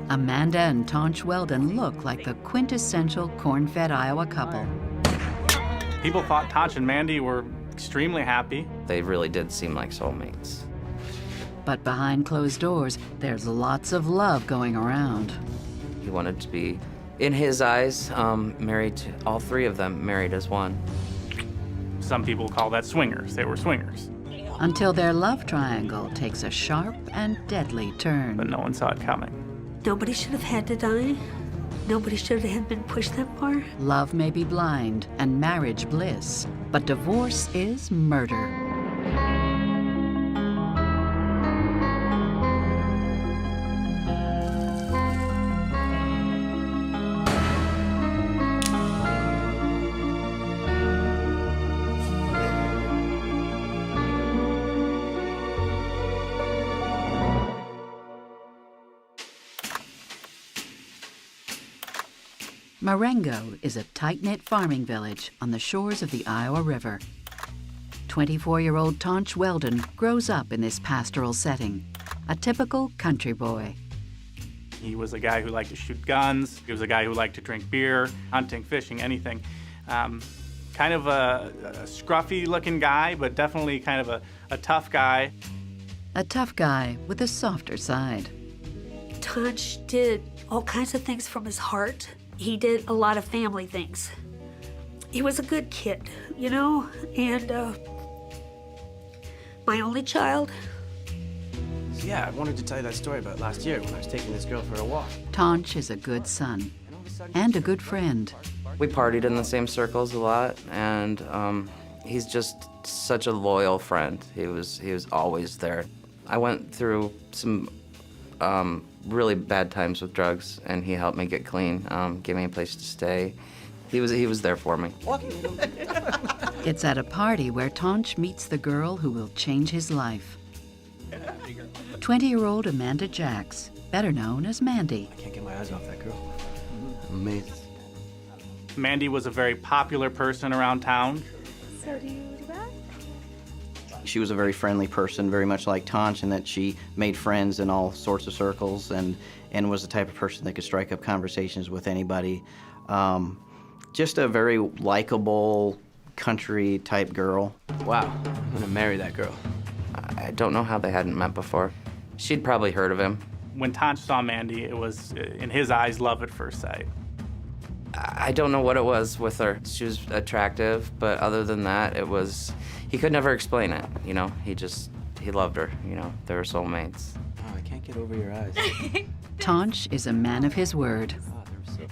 Amanda and Tonch Weldon look like the quintessential corn-fed Iowa couple. People thought Tonch and Mandy were extremely happy. They really did seem like soulmates. But behind closed doors, there's lots of love going around. He wanted to be, in his eyes, married to all three of them, married as one. Some people call that swingers. They were swingers. Until their love triangle takes a sharp and deadly turn. But no one saw it coming. Nobody should have had to die. Nobody should have been pushed that far. Love may be blind and marriage bliss, but divorce is murder. Marengo is a tight-knit farming village on the shores of the Iowa River. 24-year-old Tonch Weldon grows up in this pastoral setting, a typical country boy. He was a guy who liked to shoot guns. He was a guy who liked to drink beer, hunting, fishing, anything. Kind of a scruffy-looking guy, but definitely kind of a tough guy. A tough guy with a softer side. Tonch did all kinds of things from his heart. He did a lot of family things. He was a good kid, you know, and my only child. Yeah, I wanted to tell you that story about last year when I was taking this girl for a walk. Tonch is a good son and a good friend. We partied in the same circles a lot, and he's just such a loyal friend. He was always there. I went through some really bad times with drugs, and he helped me get clean, gave me a place to stay. He was there for me. It's at a party where Tonch meets the girl who will change his life. 20-year-old Amanda Jacks, better known as Mandy. I can't get my eyes off that girl. Amazing. Mandy was a very popular person around town. So do you do that? She was a very friendly person, very much like Tonch, in that she made friends in all sorts of circles and was the type of person that could strike up conversations with anybody. Just a very likable, country-type girl. Wow, I'm gonna marry that girl. I don't know how they hadn't met before. She'd probably heard of him. When Tonch saw Mandy, it was, in his eyes, love at first sight. I don't know what it was with her. She was attractive, but other than that, he could never explain it, you know? He loved her, you know? They were soulmates. Oh, I can't get over your eyes. Tonch is a man of his word.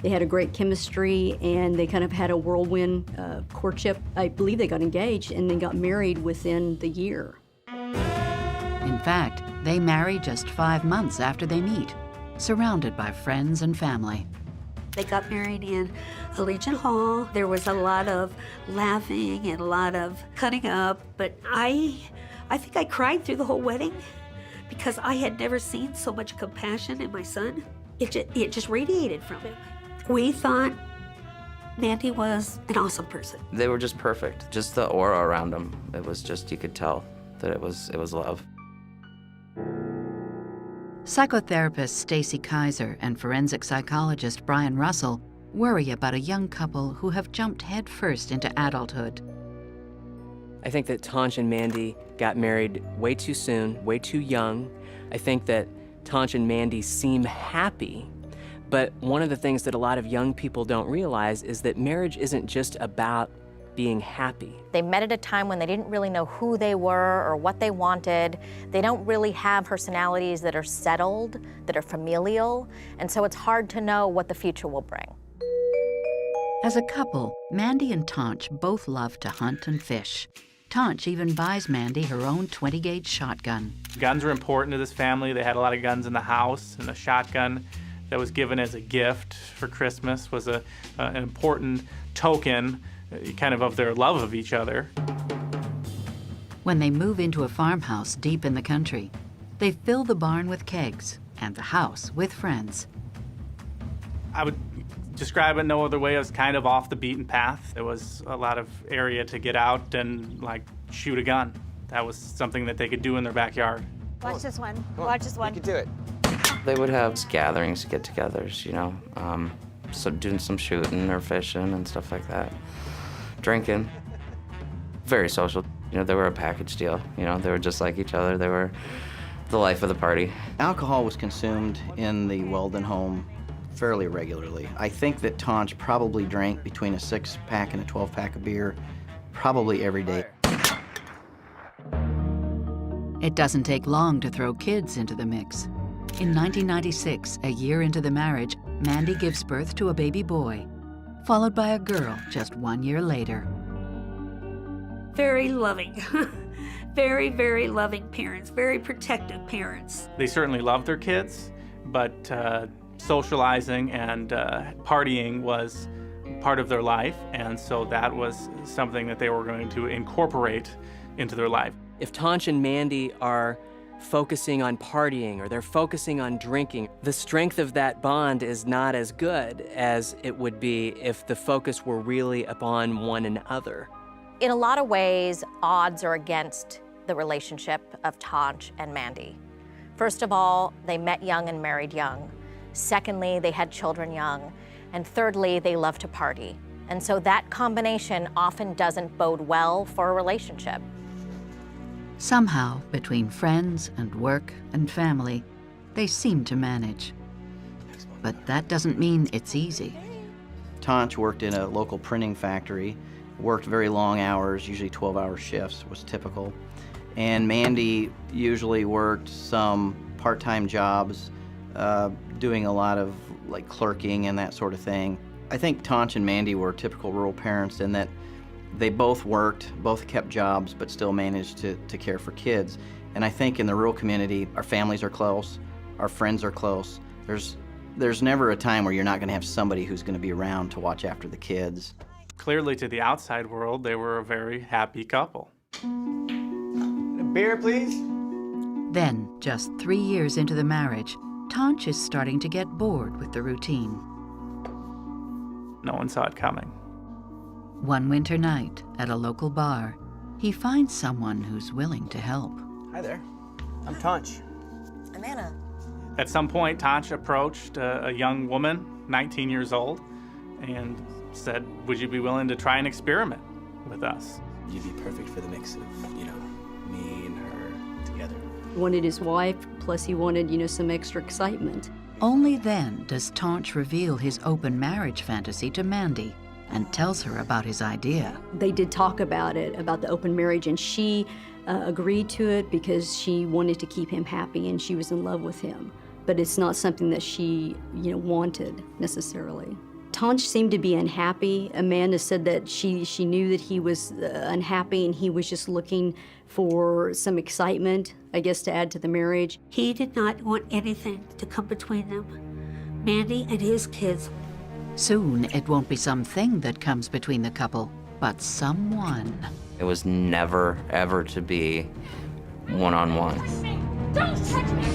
They had a great chemistry, and they kind of had a whirlwind courtship. I believe they got engaged and then got married within the year. In fact, they marry just 5 months after they meet, surrounded by friends and family. They got married in a Legion Hall. There was a lot of laughing and a lot of cutting up, but I think I cried through the whole wedding because I had never seen so much compassion in my son. It just radiated from him. We thought Mandy was an awesome person. They were just perfect. Just the aura around them. It was just, you could tell that it was love. Psychotherapist Stacy Kaiser and forensic psychologist Brian Russell worry about a young couple who have jumped headfirst into adulthood. I think that Tonch and Mandy got married way too soon, way too young. I think that Tonch and Mandy seem happy, but one of the things that a lot of young people don't realize is that marriage isn't just about being happy. They met at a time when they didn't really know who they were or what they wanted. They don't really have personalities that are settled, that are familial, and so it's hard to know what the future will bring. As a couple, Mandy and Tonch both love to hunt and fish. Tonch even buys Mandy her own 20-gauge shotgun. Guns were important to this family. They had a lot of guns in the house, and the shotgun that was given as a gift for Christmas was an important token kind of their love of each other. When they move into a farmhouse deep in the country, they fill the barn with kegs and the house with friends. I would describe it no other way as kind of off the beaten path. There was a lot of area to get out and shoot a gun. That was something that they could do in their backyard. Watch this one. Watch this one. You can do it. They would have gatherings, get-togethers, so doing some shooting or fishing and stuff like that. Drinking. Very social. They were a package deal. They were just like each other. They were the life of the party. Alcohol was consumed in the Weldon home fairly regularly. I think that Tonch probably drank between a 6-pack and a 12-pack of beer probably every day. It doesn't take long to throw kids into the mix. In 1996, a year into the marriage, Mandy gives birth to a baby boy, followed by a girl just 1 year later. Very loving. Very, very loving parents, very protective parents. They certainly loved their kids, but socializing and partying was part of their life, and so that was something that they were going to incorporate into their life. If Tonch and Mandy are focusing on partying or they're focusing on drinking, the strength of that bond is not as good as it would be if the focus were really upon one another. In a lot of ways, odds are against the relationship of Tonch and Mandy. First of all, they met young and married young. Secondly, they had children young. And thirdly, they love to party. And so that combination often doesn't bode well for a relationship. Somehow, between friends and work and family, they seem to manage. But that doesn't mean it's easy. Tonch worked in a local printing factory, worked very long hours, usually 12-hour shifts was typical. And Mandy usually worked some part-time jobs, doing a lot of like clerking and that sort of thing. I think Tonch and Mandy were typical rural parents in that they both worked, both kept jobs, but still managed to care for kids. And I think in the rural community, our families are close, our friends are close. There's never a time where you're not going to have somebody who's going to be around to watch after the kids. Clearly, to the outside world, they were a very happy couple. A beer, please? Then, just 3 years into the marriage, Tonch is starting to get bored with the routine. No one saw it coming. One winter night, at a local bar, he finds someone who's willing to help. Hi there. I'm Tonch. I'm Anna. At some point, Tonch approached a young woman, 19 years old, and said, would you be willing to try an experiment with us? You'd be perfect for the mix of, me and her together. He wanted his wife, plus he wanted, some extra excitement. Only then does Tonch reveal his open marriage fantasy to Mandy and tells her about his idea. They did talk about it, about the open marriage, and she agreed to it because she wanted to keep him happy and she was in love with him. But it's not something that she, wanted necessarily. Tonch seemed to be unhappy. Amanda said that she knew that he was unhappy and he was just looking for some excitement, I guess, to add to the marriage. He did not want anything to come between them. Mandy and his kids. Soon, it won't be something that comes between the couple, but someone. It was never, ever to be one-on-one. Don't touch me!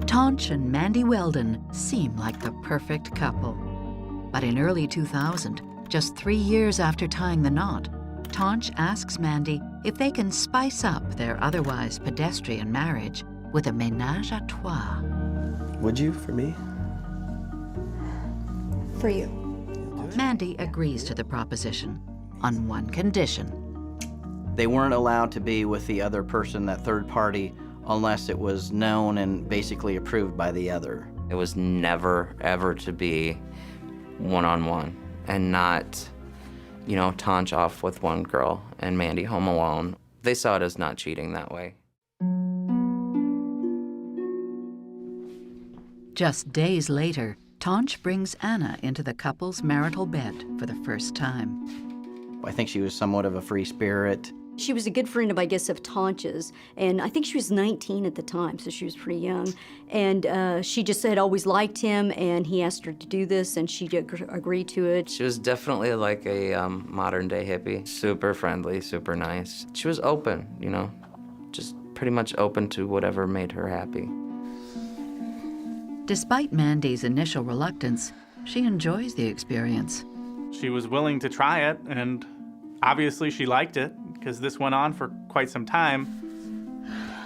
Tonch and Mandy Weldon seem like the perfect couple. But in early 2000, just 3 years after tying the knot, Tonch asks Mandy if they can spice up their otherwise pedestrian marriage with a ménage à trois. Would you, for me? For you. Mandy agrees to the proposition on one condition. They weren't allowed to be with the other person, that third party, unless it was known and basically approved by the other. It was never, ever to be one-on-one and not, Tonch off with one girl and Mandy home alone. They saw it as not cheating that way. Just days later, Tonch brings Anna into the couple's marital bed for the first time. I think she was somewhat of a free spirit. She was a good friend of, I guess, of Tonch's, and I think she was 19 at the time, so she was pretty young. And she just had always liked him, and he asked her to do this, and she agreed to it. She was definitely like a modern-day hippie. Super friendly, super nice. She was open, just pretty much open to whatever made her happy. Despite Mandy's initial reluctance, she enjoys the experience. She was willing to try it, and obviously she liked it, because this went on for quite some time.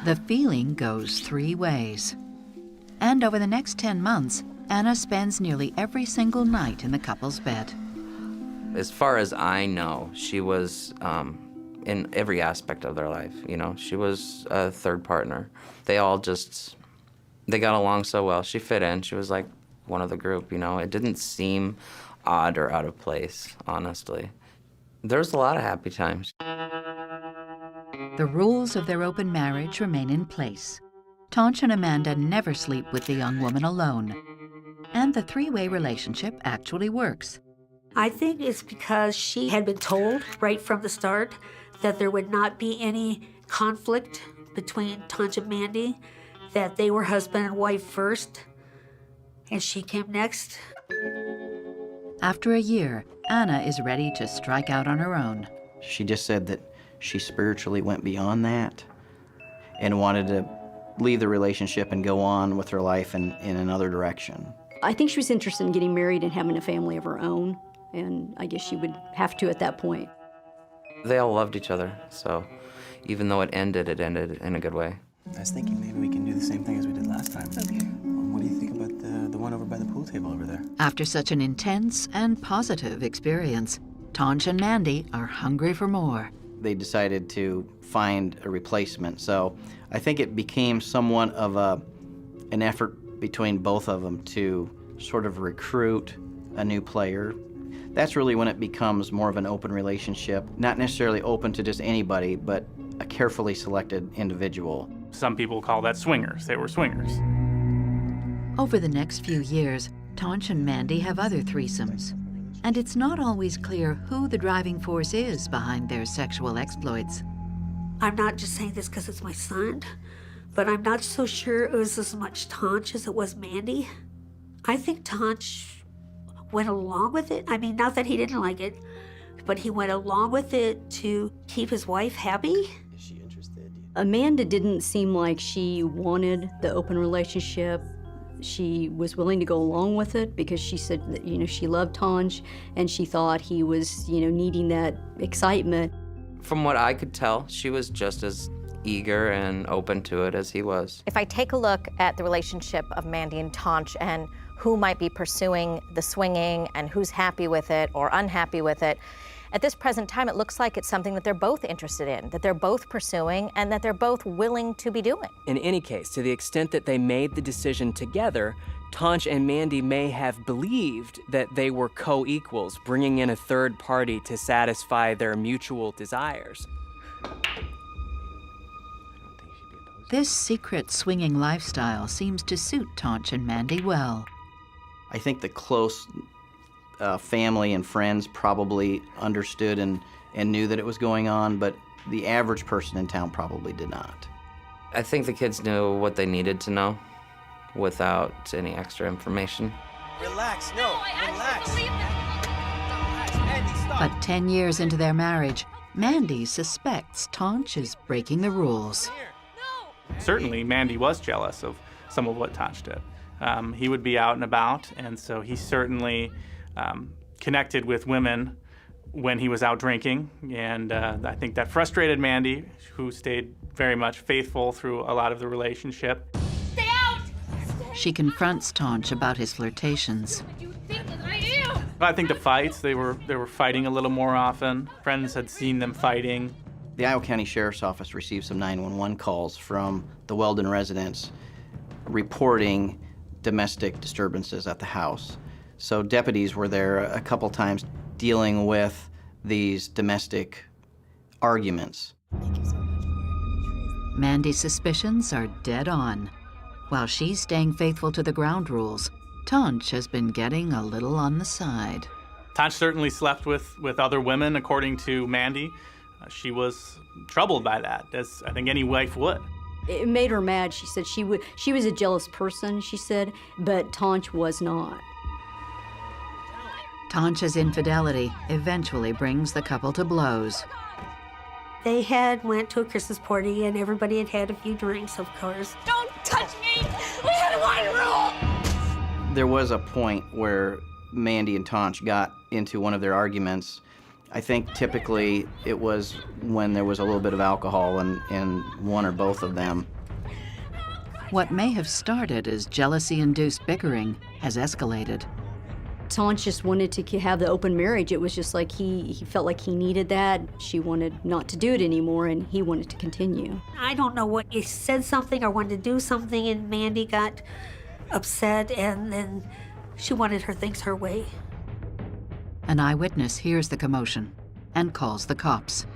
The feeling goes 3 ways. And over the next 10 months, Anna spends nearly every single night in the couple's bed. As far as I know, she was in every aspect of their life, you know. She was a third partner. They got along so well. She fit in. She was like one of the group, you know. It didn't seem odd or out of place, honestly. There's a lot of happy times. The rules of their open marriage remain in place. Tonch and Amanda never sleep with the young woman alone. And the 3-way relationship actually works. I think it's because she had been told right from the start that there would not be any conflict between Tonch and Mandy, that they were husband and wife first, and she came next. After a year, Anna is ready to strike out on her own. She just said that she spiritually went beyond that and wanted to leave the relationship and go on with her life in another direction. I think she was interested in getting married and having a family of her own, and I guess she would have to at that point. They all loved each other, so even though it ended in a good way. I was thinking maybe we can do the same thing as we did last time. Okay. What do you think about the one over by the pool table over there? After such an intense and positive experience, Tonch and Mandy are hungry for more. They decided to find a replacement, so I think it became somewhat of an effort between both of them to sort of recruit a new player. That's really when it becomes more of an open relationship, not necessarily open to just anybody, but a carefully selected individual. Some people call that swingers. They were swingers. Over the next few years, Tonch and Mandy have other threesomes. And it's not always clear who the driving force is behind their sexual exploits. I'm not just saying this because it's my son, but I'm not so sure it was as much Tonch as it was Mandy. I think Tonch went along with it. I mean, not that he didn't like it, but he went along with it to keep his wife happy. Is she interested? Amanda didn't seem like she wanted the open relationship. She was willing to go along with it because she said that, you know, she loved Tonch and she thought he was, you know, needing that excitement. From what I could tell, she was just as eager and open to it as he was. If I take a look at the relationship of Mandy and Tonch and who might be pursuing the swinging and who's happy with it or unhappy with it, at this present time, it looks like it's something that they're both interested in, that they're both pursuing, and that they're both willing to be doing. In any case, to the extent that they made the decision together, Tonch and Mandy may have believed that they were co-equals, bringing in a third party to satisfy their mutual desires. This secret swinging lifestyle seems to suit Tonch and Mandy well. I think the close family and friends probably understood and knew that it was going on, but the average person in town probably did not. I think the kids knew what they needed to know without any extra information. Relax, no, I relax. actually believe this. Relax, Mandy, stop. But 10 years into their marriage, Mandy suspects Tonch is breaking the rules. Certainly, Mandy was jealous of some of what Tonch did. He would be out and about, and so he certainly connected with women when he was out drinking, and I think that frustrated Mandy, who stayed very much faithful through a lot of the relationship. Stay out! She confronts Tonch about his flirtations. What do you think that I am? I think the fights, they were fighting a little more often. Friends had seen them fighting. The Iowa County Sheriff's Office received some 911 calls from the Weldon residents reporting domestic disturbances at the house. So deputies were there a couple times dealing with these domestic arguments. Mandy's suspicions are dead on. While she's staying faithful to the ground rules, Tonch has been getting a little on the side. Tonch certainly slept with other women, according to Mandy. She was troubled by that, as I think any wife would. It made her mad. She said she was a jealous person, she said, but Tonch was not. Tonch's infidelity eventually brings the couple to blows. They went to a Christmas party and everybody had had a few drinks, of course. Don't touch me! We had one rule! There was a point where Mandy and Tonch got into one of their arguments I think typically it was when there was a little bit of alcohol in one or both of them. What may have started as jealousy-induced bickering has escalated. Tonch just wanted to have the open marriage. It was just like he felt like he needed that. She wanted not to do it anymore, and he wanted to continue. I don't know what, he said something or wanted to do something, and Mandy got upset, and then she wanted her things her way. An eyewitness hears the commotion and calls the cops.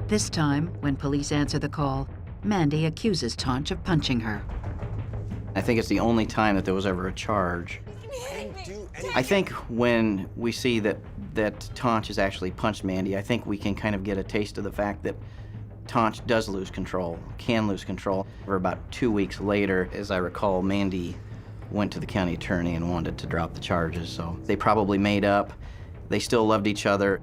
This time, when police answer the call, Mandy accuses Tonch of punching her. I think it's the only time that there was ever a charge. I think when we see that Tonch has actually punched Mandy, I think we can kind of get a taste of the fact that Tonch does lose control, can lose control. For about 2 weeks later, as I recall, Mandy went to the county attorney and wanted to drop the charges, so they probably made up. They still loved each other.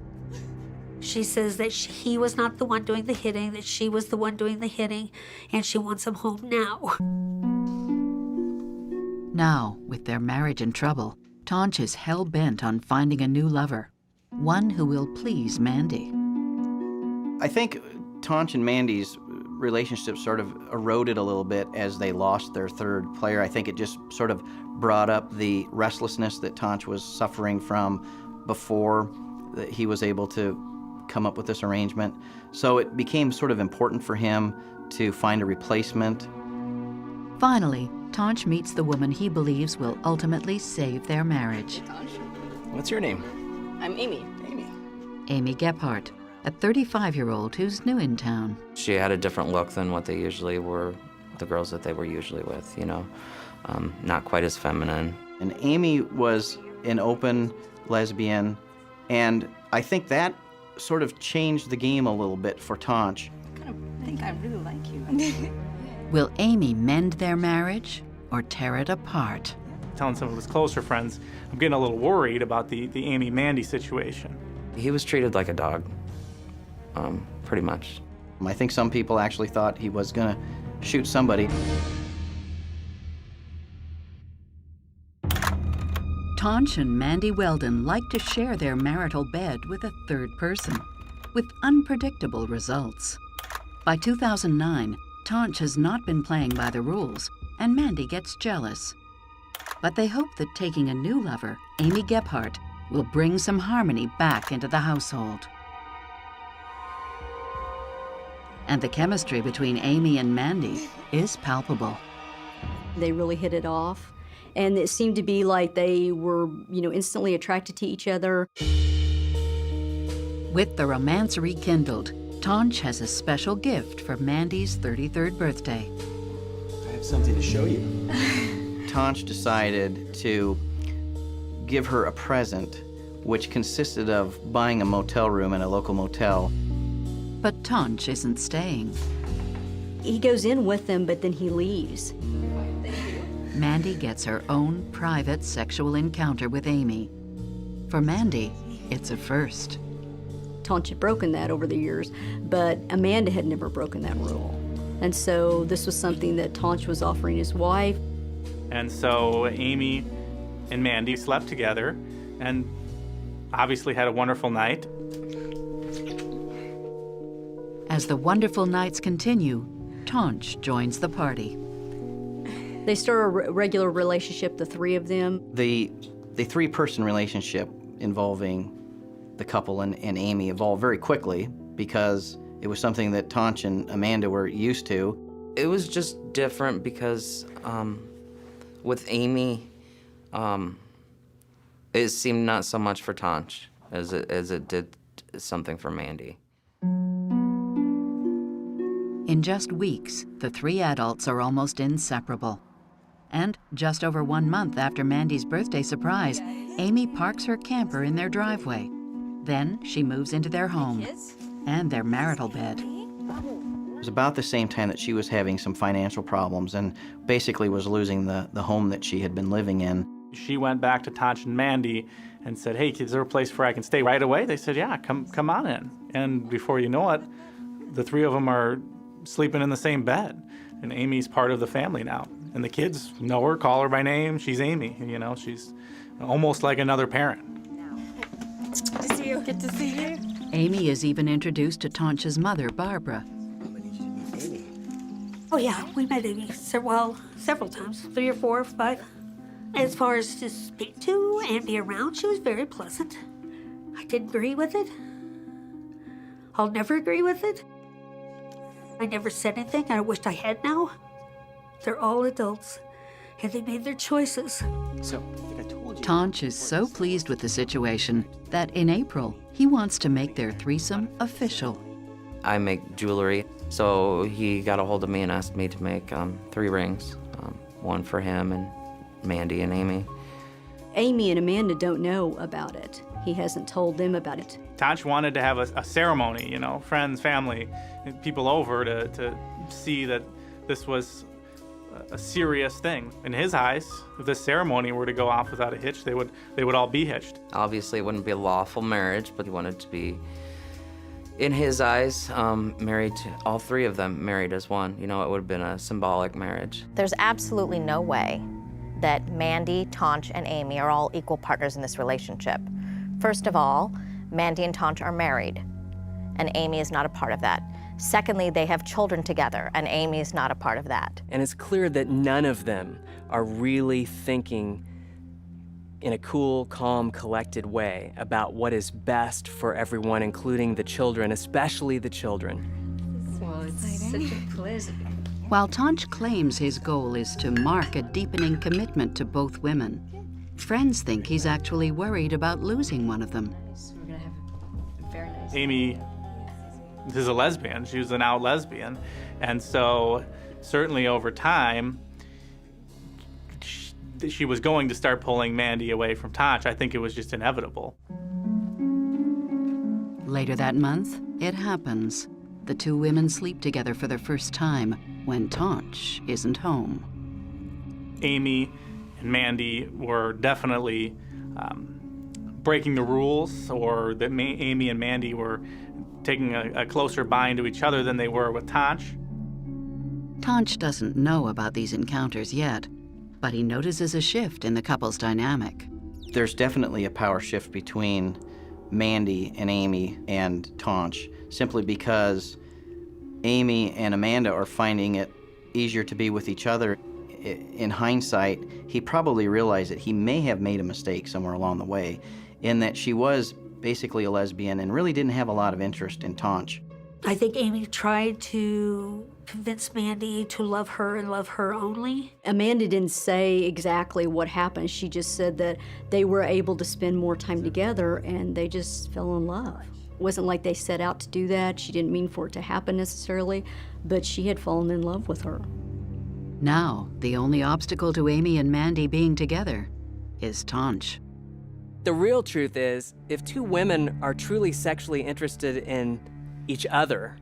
She says that he was not the one doing the hitting, that she was the one doing the hitting, and she wants him home now. Now, with their marriage in trouble, Tonch is hell-bent on finding a new lover, one who will please Mandy. I think Tonch and Mandy's relationship sort of eroded a little bit as they lost their third player. I think it just sort of brought up the restlessness that Tonch was suffering from before that he was able to come up with this arrangement. So it became sort of important for him to find a replacement. Finally, Tonch meets the woman he believes will ultimately save their marriage. What's your name? I'm Amy. Amy Gephardt, a 35-year-old who's new in town. She had a different look than what they usually were, the girls that they were usually with, you know. Not quite as feminine. And Amy was an open lesbian, and I think that sort of changed the game a little bit for Tonch. I kind of think I really like you. Will Amy mend their marriage or tear it apart? Telling some of his closer friends, I'm getting a little worried about the Amy-Mandy situation. He was treated like a dog, pretty much. I think some people actually thought he was gonna shoot somebody. Tonch and Mandy Weldon like to share their marital bed with a third person, with unpredictable results. By 2009, Tonch has not been playing by the rules, and Mandy gets jealous. But they hope that taking a new lover, Amy Gephardt, will bring some harmony back into the household. And the chemistry between Amy and Mandy is palpable. They really hit it off, and it seemed to be like they were, instantly attracted to each other. With the romance rekindled, Tonch has a special gift for Mandy's 33rd birthday. I have something to show you. Tonch decided to give her a present, which consisted of buying a motel room in a local motel. But Tonch isn't staying. He goes in with them, but then he leaves. Mandy gets her own private sexual encounter with Amy. For Mandy, it's a first. Tonch had broken that over the years, but Amanda had never broken that rule. And so this was something that Tonch was offering his wife. And so Amy and Mandy slept together and obviously had a wonderful night. As the wonderful nights continue, Tonch joins the party. They start a regular relationship, the three of them. The three-person relationship involving the couple and Amy evolved very quickly because it was something that Tonch and Amanda were used to. It was just different because with Amy, it seemed not so much for Tonch as it did something for Mandy. In just weeks, the three adults are almost inseparable. And just over 1 month after Mandy's birthday surprise, Amy parks her camper in their driveway. Then she moves into their home and their marital bed. It was about the same time that she was having some financial problems and basically was losing the home that she had been living in. She went back to Tonch and Mandy and said, hey, is there a place where I can stay right away? They said, yeah, come on in. And before you know it, the three of them are sleeping in the same bed. And Amy's part of the family now. And the kids know her, call her by name. She's Amy, she's almost like another parent. Good to see you. Amy is even introduced to Tonch's mother, Barbara. Oh yeah, we met Amy several times, 3 or 4 or 5. As far as to speak to and be around, she was very pleasant. I didn't agree with it. I'll never agree with it. I never said anything, and I wished I had now. They're all adults, and they made their choices. So, like I told you. Tonch is so pleased with the situation that in April, he wants to make their threesome official. I make jewelry, so he got a hold of me and asked me to make 3 rings, one for him and Mandy and Amy. Amy and Amanda don't know about it. He hasn't told them about it. Tonch wanted to have a ceremony, you know, friends, family, people over to see that this was a serious thing. In his eyes, if this ceremony were to go off without a hitch, they would all be hitched. Obviously, it wouldn't be a lawful marriage, but he wanted to be, in his eyes, married to all 3 of them, married as one. You know, it would have been a symbolic marriage. There's absolutely no way that Mandy, Tonch, and Amy are all equal partners in this relationship. First of all, Mandy and Tonch are married, and Amy is not a part of that. Secondly, they have children together, and Amy is not a part of that. And it's clear that none of them are really thinking in a cool, calm, collected way about what is best for everyone, including the children, especially the children. Well, it's such a pleasure. While Tonch claims his goal is to mark a deepening commitment to both women, friends think he's actually worried about losing one of them. We're gonna have a very nice. Amy is a lesbian. She was an out lesbian. And so certainly over time, she was going to start pulling Mandy away from Tonch. I think it was just inevitable. Later that month, it happens. The 2 women sleep together for the first time when Tonch isn't home. Amy and Mandy were definitely breaking the rules, or that Amy and Mandy were taking a closer bind to each other than they were with Tonch. Tonch doesn't know about these encounters yet, but he notices a shift in the couple's dynamic. There's definitely a power shift between Mandy and Amy and Tonch, simply because Amy and Amanda are finding it easier to be with each other. In hindsight, he probably realized that he may have made a mistake somewhere along the way, in that she was basically a lesbian and really didn't have a lot of interest in Tonch. I think Amy tried to convince Mandy to love her and love her only. Amanda didn't say exactly what happened. She just said that they were able to spend more time together and they just fell in love. It wasn't like they set out to do that. She didn't mean for it to happen necessarily, but she had fallen in love with her. Now, the only obstacle to Amy and Mandy being together is Tonch. The real truth is, if 2 women are truly sexually interested in each other,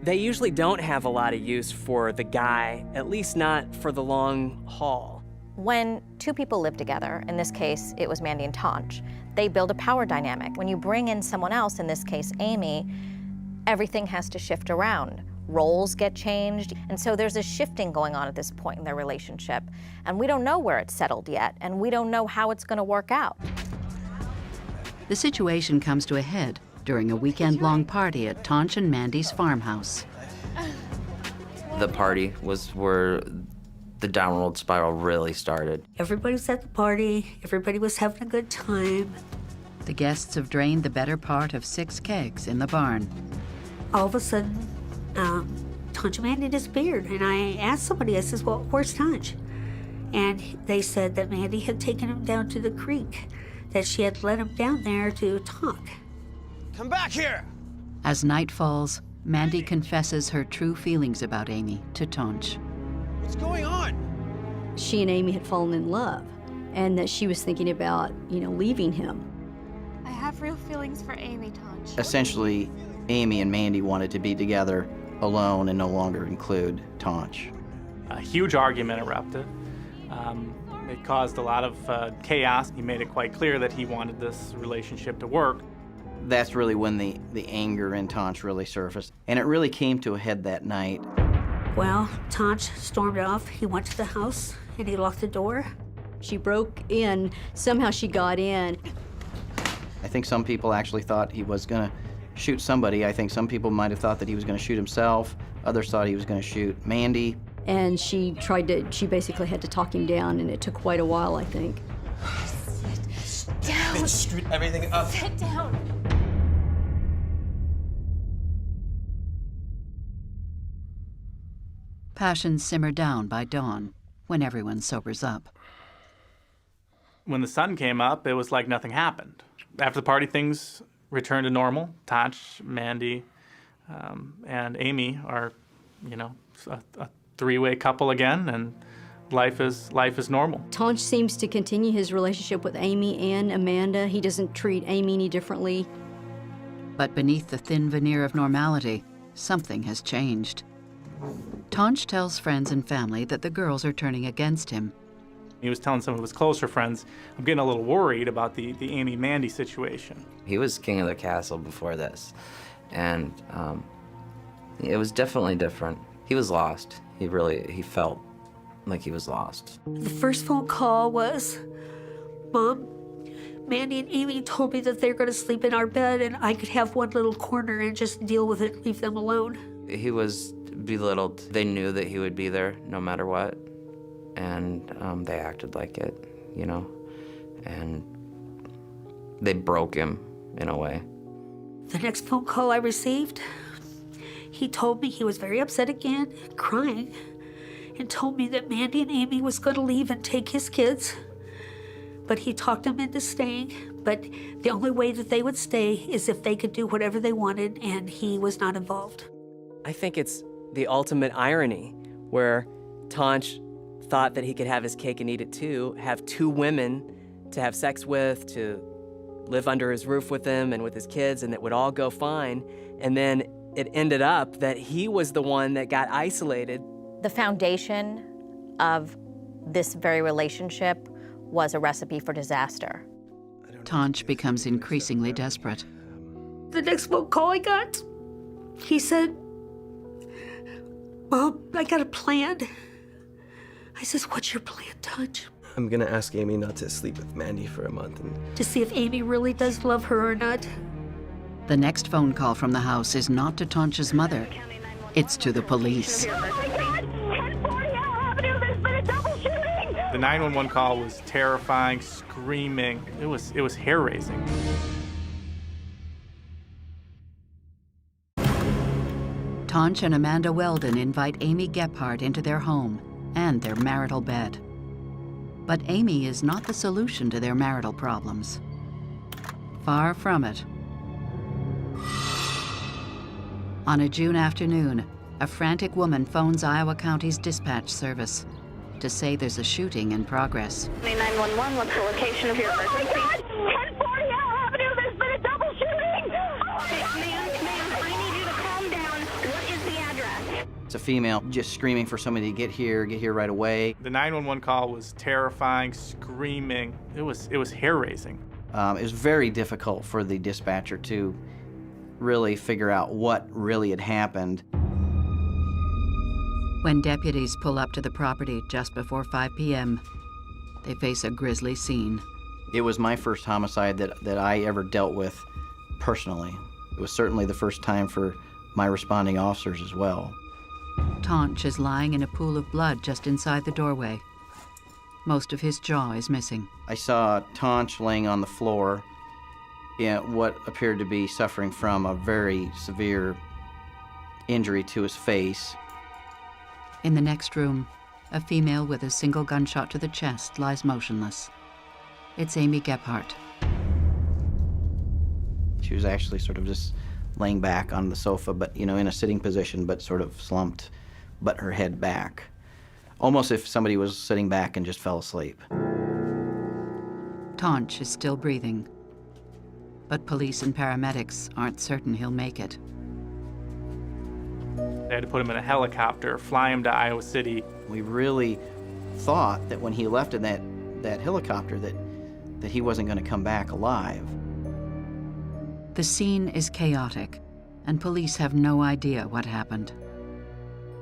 they usually don't have a lot of use for the guy, at least not for the long haul. When 2 people live together, in this case, it was Mandy and Tonch, they build a power dynamic. When you bring in someone else, in this case, Amy, everything has to shift around. Roles get changed, and so there's a shifting going on at this point in their relationship, and we don't know where it's settled yet, and we don't know how it's going to work out. The situation comes to a head during a weekend-long party at Tonch and Mandy's farmhouse. The party was where the downward spiral really started. Everybody was at the party. Everybody was having a good time. The guests have drained the better part of 6 kegs in the barn. All of a sudden, Tonch and Mandy disappeared. And I asked somebody, I says, well, where's Tonch? And they said that Mandy had taken him down to the creek, that she had let him down there to talk. Come back here! As night falls, Mandy confesses her true feelings about Amy to Tonch. What's going on? She and Amy had fallen in love, and that she was thinking about, leaving him. I have real feelings for Amy, Tonch. Essentially, Amy and Mandy wanted to be together alone and no longer include Tonch. A huge argument erupted. It caused a lot of chaos. He made it quite clear that he wanted this relationship to work. That's really when the anger in Tonch really surfaced, and it really came to a head that night. Well, Tonch stormed off. He went to the house, and he locked the door. She broke in. Somehow she got in. I think some people actually thought he was going to shoot somebody. I think some people might have thought that he was going to shoot himself. Others thought he was going to shoot Mandy. And she basically had to talk him down, and it took quite a while, I think. Sit down. Bitch screwed everything up. Sit down. Passions simmer down by dawn, when everyone sobers up. When the sun came up, it was like nothing happened. After the party, things returned to normal. Tonch, Mandy, and Amy are, a three-way couple again, and life is normal. Tonch seems to continue his relationship with Amy and Amanda. He doesn't treat Amy any differently. But beneath the thin veneer of normality, something has changed. Tonch tells friends and family that the girls are turning against him. He was telling some of his closer friends, I'm getting a little worried about the Amy-Mandy situation. He was king of the castle before this, and it was definitely different. He was lost. He felt like he was lost. The first phone call was, Mom, Mandy and Amy told me that they were going to sleep in our bed and I could have one little corner and just deal with it, leave them alone. He was belittled. They knew that he would be there no matter what, and they acted like it, and they broke him in a way. The next phone call I received, he told me he was very upset again, crying, and told me that Mandy and Amy was going to leave and take his kids. But he talked them into staying, but the only way that they would stay is if they could do whatever they wanted, and he was not involved. I think it's the ultimate irony where Tonch thought that he could have his cake and eat it too, have two women to have sex with, to live under his roof with them and with his kids, and it would all go fine. And then it ended up that he was the one that got isolated. The foundation of this very relationship was a recipe for disaster. Tonch becomes increasingly desperate. The next phone call I got, he said, Mom, I got a plan. I says, what's your plan, Tonch? I'm gonna ask Amy not to sleep with Mandy for a month and To see if Amy really does love her or not. The next phone call from the house is not to Tonch's mother. It's to the police. The 911 call was terrifying, screaming. It was hair-raising. Tonch and Amanda Weldon invite Amy Gephardt into their home and their marital bed. But Amy is not the solution to their marital problems. Far from it. On a June afternoon, a frantic woman phones Iowa County's dispatch service to say there's a shooting in progress. 911, what's the location of your emergency? Oh my God! 1040 L Avenue, there's been a double shooting! Ma'am, I need you to calm down. What is the address? It's a female just screaming for somebody to get here right away. The 911 call was terrifying, screaming. It was hair-raising. It was very difficult for the dispatcher to really figure out what really had happened. When deputies pull up to the property just before 5 p.m., they face a grisly scene. It was my first homicide that I ever dealt with personally. It was certainly the first time for my responding officers as well. Tonch is lying in a pool of blood just inside the doorway. Most of his jaw is missing. I saw Tonch laying on the floor in what appeared to be suffering from a very severe injury to his face. In the next room, a female with a single gunshot to the chest lies motionless. It's Amy Gephardt. She was actually sort of just laying back on the sofa, but in a sitting position, but sort of slumped, but her head back. Almost if somebody was sitting back and just fell asleep. Tonch is still breathing, but police and paramedics aren't certain he'll make it. They had to put him in a helicopter, fly him to Iowa City. We really thought that when he left in that helicopter that he wasn't going to come back alive. The scene is chaotic, and police have no idea what happened.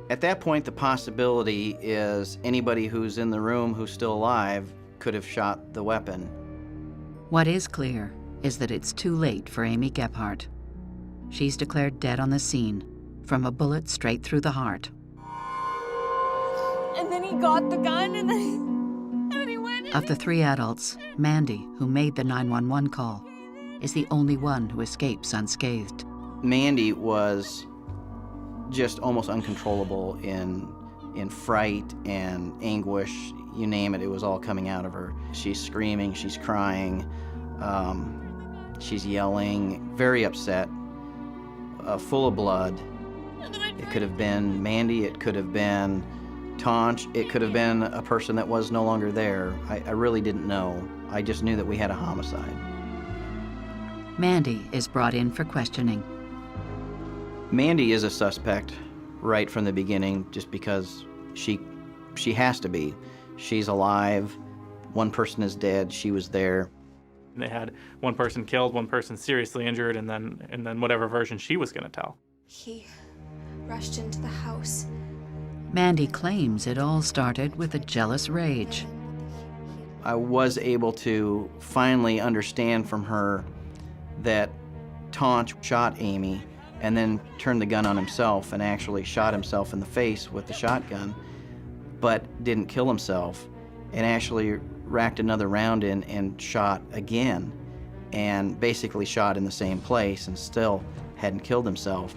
At that point, the possibility is anybody who's in the room who's still alive could have shot the weapon. What is clear is that it's too late for Amy Gebhardt. She's declared dead on the scene from a bullet straight through the heart. And then he got the gun, and then he went. Of the three adults, Mandy, who made the 911 call, is the only one who escapes unscathed. Mandy was just almost uncontrollable in fright and anguish. You name it, it was all coming out of her. She's screaming, she's crying, she's yelling, very upset, full of blood. It could have been Mandy, it could have been Tonch, it could have been a person that was no longer there. I really didn't know. I just knew that we had a homicide. Mandy is brought in for questioning. Mandy is a suspect right from the beginning, just because she has to be. She's alive. One person is dead. She was there. They had one person killed, one person seriously injured, and then whatever version she was going to tell. He rushed into the house. Mandy claims it all started with a jealous rage. I was able to finally understand from her that Tonch shot Amy and then turned the gun on himself and actually shot himself in the face with the shotgun, but didn't kill himself, and actually racked another round in and shot again, and basically shot in the same place and still hadn't killed himself.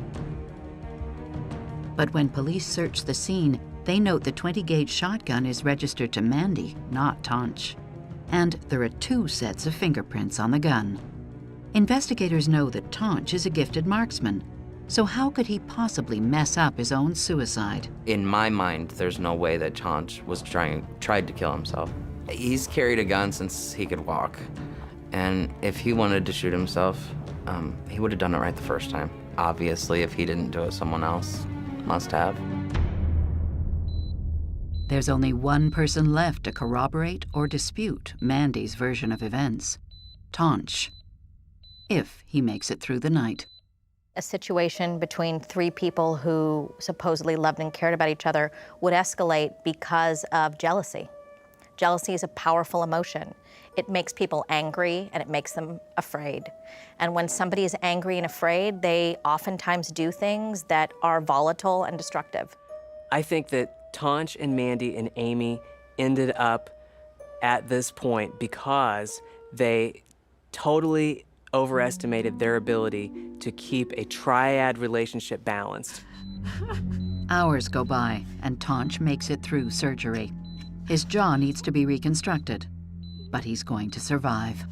But when police search the scene, they note the 20-gauge shotgun is registered to Mandy, not Tonch. And there are 2 sets of fingerprints on the gun. Investigators know that Tonch is a gifted marksman, so how could he possibly mess up his own suicide? In my mind, there's no way that Tonch was tried to kill himself. He's carried a gun since he could walk, and if he wanted to shoot himself, he would have done it right the first time. Obviously, if he didn't do it, someone else must have. There's only one person left to corroborate or dispute Mandy's version of events: Tonch, if he makes it through the night. A situation between 3 people who supposedly loved and cared about each other would escalate because of jealousy. Jealousy is a powerful emotion. It makes people angry and it makes them afraid. And when somebody is angry and afraid, they oftentimes do things that are volatile and destructive. I think that Tonch and Mandy and Amy ended up at this point because they totally overestimated their ability to keep a triad relationship balanced. Hours go by and Tonch makes it through surgery. His jaw needs to be reconstructed, but he's going to survive.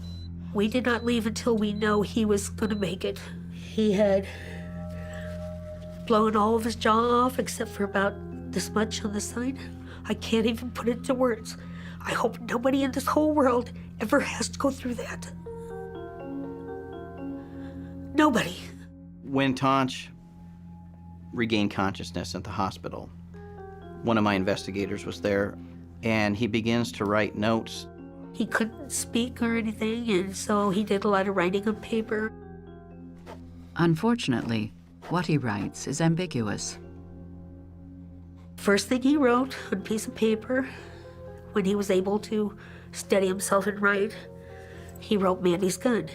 We did not leave until we know he was going to make it. He had blown all of his jaw off except for about this much on the side. I can't even put it into words. I hope nobody in this whole world ever has to go through that. Nobody. When Tonch regained consciousness at the hospital, one of my investigators was there, and he begins to write notes. He couldn't speak or anything, and so he did a lot of writing on paper. Unfortunately, what he writes is ambiguous. First thing he wrote on a piece of paper, when he was able to steady himself and write, he wrote Mandy's gun.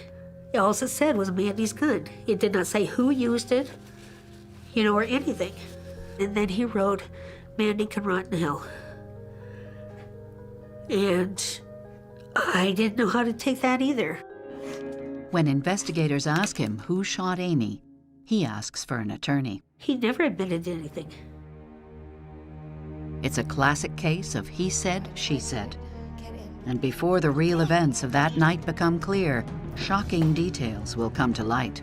All it said was Mandy's gun. It did not say who used it, or anything. And then he wrote, Mandy can rot in hell. And I didn't know how to take that either. When investigators ask him who shot Amy, he asks for an attorney. He never admitted to anything. It's a classic case of he said, she said. And before the real events of that night become clear, shocking details will come to light.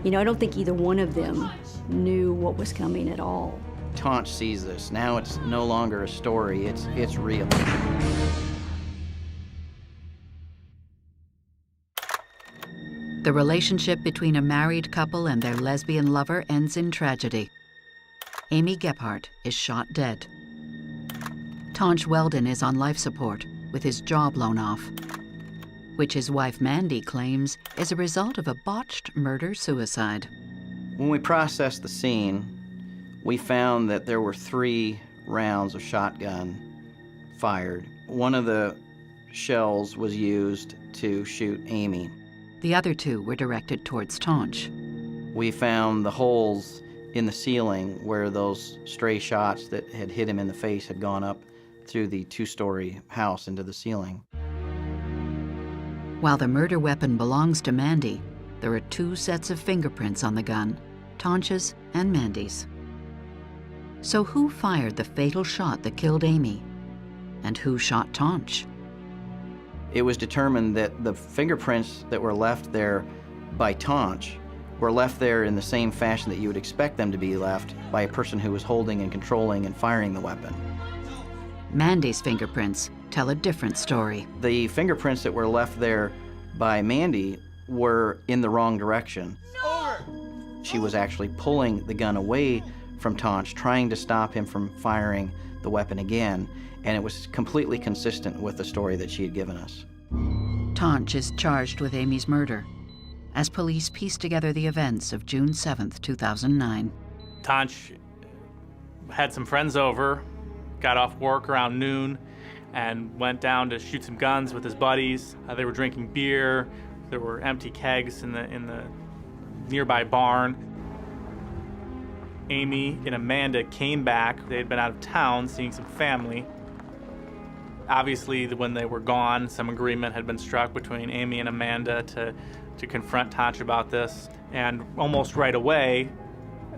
I don't think either one of them knew what was coming at all. Tonch sees this. Now it's no longer a story, it's real. The relationship between a married couple and their lesbian lover ends in tragedy. Amy Gebhardt is shot dead. Tonch Weldon is on life support with his jaw blown off, which his wife Mandy claims is a result of a botched murder-suicide. When we processed the scene, we found that there were 3 rounds of shotgun fired. One of the shells was used to shoot Amy. The other 2 were directed towards Tonch. We found the holes in the ceiling where those stray shots that had hit him in the face had gone up through the 2-story house into the ceiling. While the murder weapon belongs to Mandy, there are 2 sets of fingerprints on the gun, Tonch's and Mandy's. So who fired the fatal shot that killed Amy? And who shot Tonch? It was determined that the fingerprints that were left there by Tonch were left there in the same fashion that you would expect them to be left by a person who was holding and controlling and firing the weapon. Mandy's fingerprints tell a different story. The fingerprints that were left there by Mandy were in the wrong direction. She was actually pulling the gun away from Tonch, trying to stop him from firing the weapon again, and it was completely consistent with the story that she had given us. Tonch is charged with Amy's murder as police piece together the events of June 7th, 2009. Tonch had some friends over, got off work around noon, and went down to shoot some guns with his buddies. They were drinking beer. There were empty kegs in the nearby barn. Amy and Amanda came back. They had been out of town seeing some family. Obviously, when they were gone, some agreement had been struck between Amy and Amanda to confront Tonch about this. And almost right away,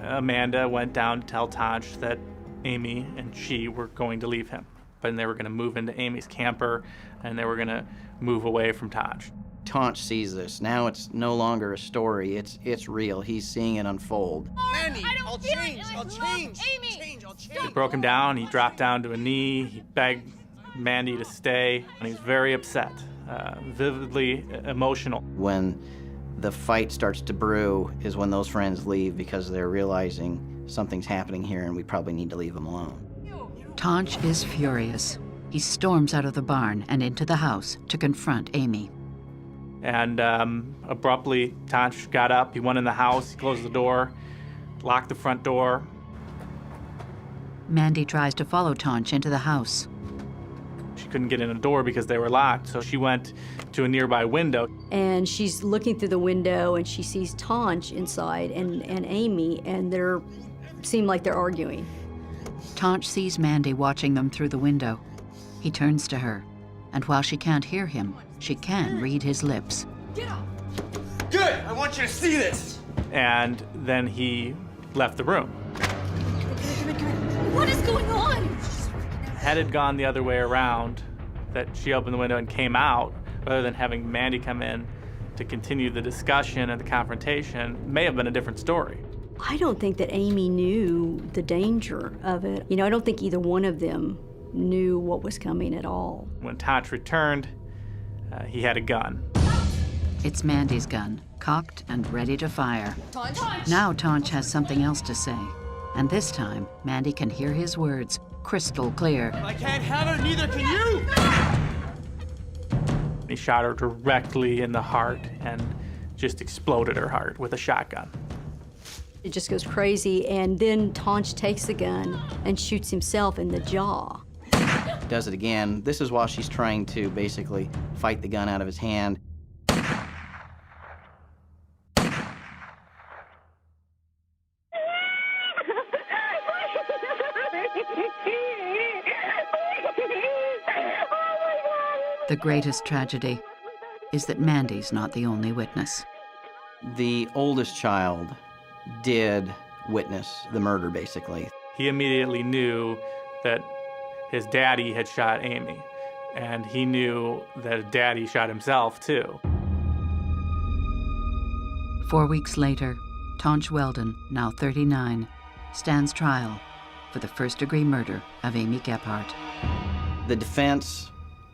Amanda went down to tell Tonch that Amy and she were going to leave him. And they were going to move into Amy's camper, and they were going to move away from Tonch. Tonch sees this. Now it's no longer a story. It's real. He's seeing it unfold. Mandy, I'll change. I'll change. Amy, I'll change. He broke him down. He dropped down to a knee. He begged Mandy to stay, and he was very upset, vividly emotional. When the fight starts to brew is when those friends leave because they're realizing something's happening here and we probably need to leave them alone. Tonch is furious. He storms out of the barn and into the house to confront Amy. And abruptly, Tonch got up. He went in the house, he closed the door, locked the front door. Mandy tries to follow Tonch into the house. She couldn't get in the door because they were locked, so she went to a nearby window. And she's looking through the window and she sees Tonch inside and Amy, and they seem like they're arguing. Tonch sees Mandy watching them through the window. He turns to her, and while she can't hear him, she can read his lips. Get up. Good, I want you to see this. And then he left the room. What is going on? Had it gone the other way around, that she opened the window and came out, rather than having Mandy come in to continue the discussion and the confrontation, may have been a different story. I don't think that Amy knew the danger of it. You know, I don't think either one of them knew what was coming at all. When Tonch returned, he had a gun. It's Mandy's gun, cocked and ready to fire. Tonch. Now Tonch has something else to say, and this time Mandy can hear his words crystal clear. I can't have it, neither can you! He shot her directly in the heart and just exploded her heart with a shotgun. It just goes crazy, and then Tonch takes the gun and shoots himself in the jaw. Does it again. This is while she's trying to basically fight the gun out of his hand. The greatest tragedy is that Mandy's not the only witness. The oldest child did witness the murder, basically. He immediately knew that his daddy had shot Amy, and he knew that daddy shot himself too. 4 weeks later, Tonch Weldon, now 39, stands trial for the first-degree murder of Amy Gephardt. The defense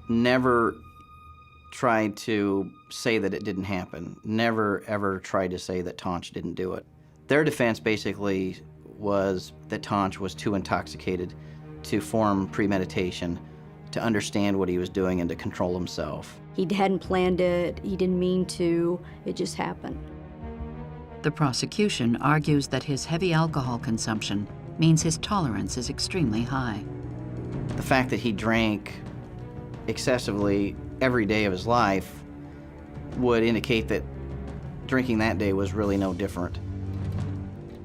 never tried to say that it didn't happen, never ever tried to say that Tonch didn't do it. Their defense basically was that Tonch was too intoxicated to form premeditation, to understand what he was doing and to control himself. He hadn't planned it, he didn't mean to, it just happened. The prosecution argues that his heavy alcohol consumption means his tolerance is extremely high. The fact that he drank excessively every day of his life would indicate that drinking that day was really no different.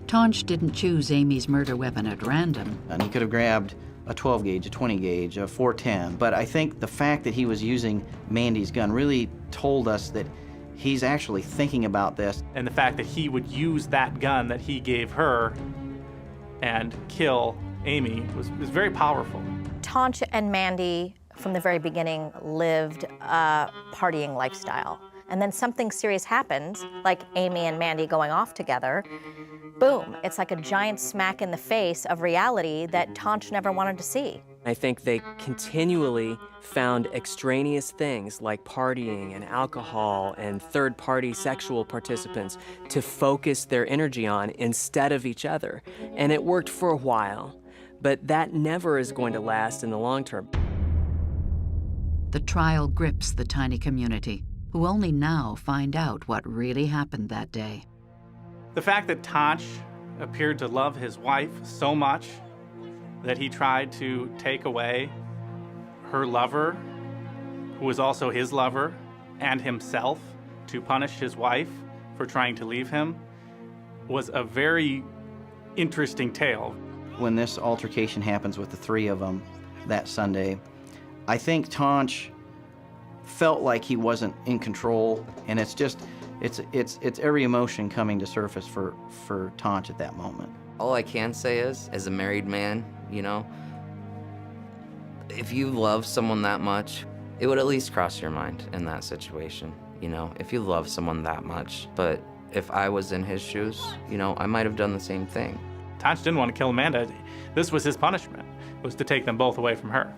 Tonch didn't choose Amy's murder weapon at random. And he could have grabbed a 12 gauge, a 20 gauge, a 410. But I think the fact that he was using Mandy's gun really told us that he's actually thinking about this. And the fact that he would use that gun that he gave her and kill Amy was very powerful. Tonch and Mandy, from the very beginning, lived a partying lifestyle. And then something serious happens, like Amy and Mandy going off together. Boom, it's like a giant smack in the face of reality that Tonch never wanted to see. I think they continually found extraneous things like partying and alcohol and third-party sexual participants to focus their energy on instead of each other. And it worked for a while, but that never is going to last in the long term. The trial grips the tiny community, who only now find out what really happened that day. The fact that Tonch appeared to love his wife so much that he tried to take away her lover, who was also his lover, and himself, to punish his wife for trying to leave him, was a very interesting tale. When this altercation happens with the three of them that Sunday, I think Tonch felt like he wasn't in control, and it's every emotion coming to surface for Tonch at that moment. All I can say is, as a married man, you know, if you love someone that much, it would at least cross your mind in that situation, you know, if you love someone that much. But if I was in his shoes, you know, I might have done the same thing. Tonch didn't want to kill Amanda. This was his punishment, was to take them both away from her.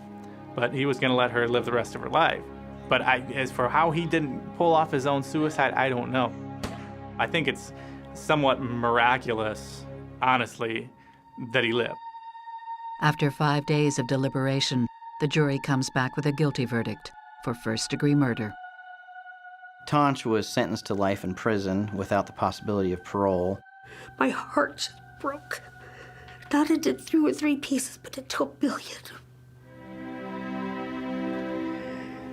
But he was going to let her live the rest of her life. But as for how he didn't pull off his own suicide, I don't know. I think it's somewhat miraculous, honestly, that he lived. After 5 days of deliberation, the jury comes back with a guilty verdict for first-degree murder. Tonch was sentenced to life in prison without the possibility of parole. My heart just broke. Not into 2 or 3 pieces, but into a billion.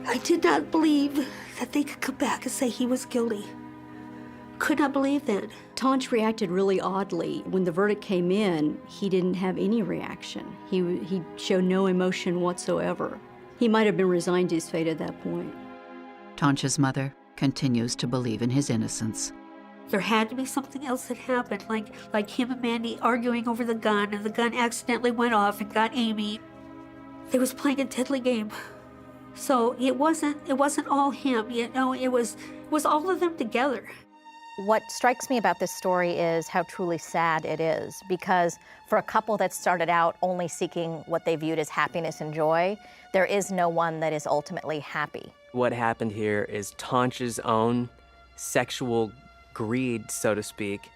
I did not believe that they could come back and say he was guilty. Could not believe that. Tonch reacted really oddly. When the verdict came in, he didn't have any reaction. He showed no emotion whatsoever. He might have been resigned to his fate at that point. Tonch's mother continues to believe in his innocence. There had to be something else that happened, like him and Mandy arguing over the gun, and the gun accidentally went off and got Amy. They was playing a deadly game. So it wasn't all him, you know, it was all of them together. What strikes me about this story is how truly sad it is, because for a couple that started out only seeking what they viewed as happiness and joy, there is no one that is ultimately happy. What happened here is Tonch's own sexual greed, so to speak,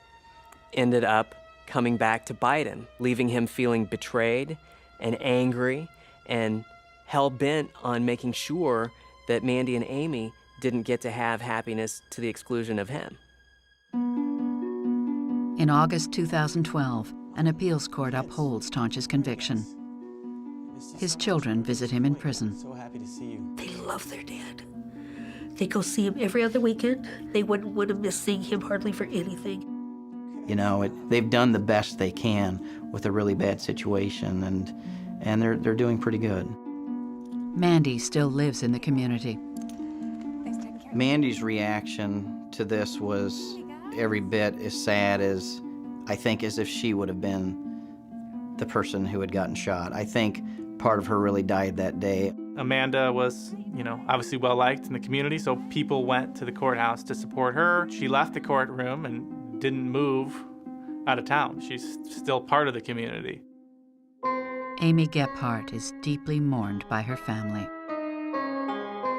ended up coming back to bite him, leaving him feeling betrayed and angry and hell-bent on making sure that Mandy and Amy didn't get to have happiness to the exclusion of him. In August 2012, an appeals court upholds Tonch's conviction. His children visit him in prison. So happy to see you. They love their dad. They go see him every other weekend. They wouldn't have missed seeing him hardly for anything. You know, they've done the best they can with a really bad situation, and they're doing pretty good. Mandy still lives in the community. Mandy's reaction to this was every bit as sad as, I think, as if she would have been the person who had gotten shot. I think part of her really died that day. Amanda was, you know, obviously well-liked in the community, so people went to the courthouse to support her. She left the courtroom and didn't move out of town. She's still part of the community. Amy Gephardt is deeply mourned by her family.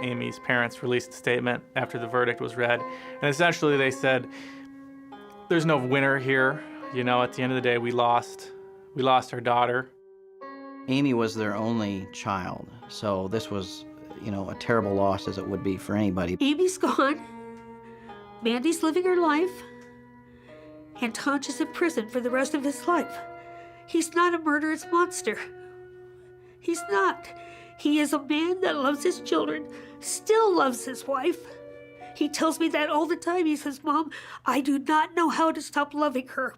Amy's parents released a statement after the verdict was read, and essentially they said, there's no winner here. You know, at the end of the day, we lost our daughter. Amy was their only child, so this was, you know, a terrible loss as it would be for anybody. Amy's gone. Mandy's living her life. And Tonch is in prison for the rest of his life. He's not a murderous monster. He's not. He is a man that loves his children, still loves his wife, He tells me that all the time. He says, Mom, I do not know how to stop loving her.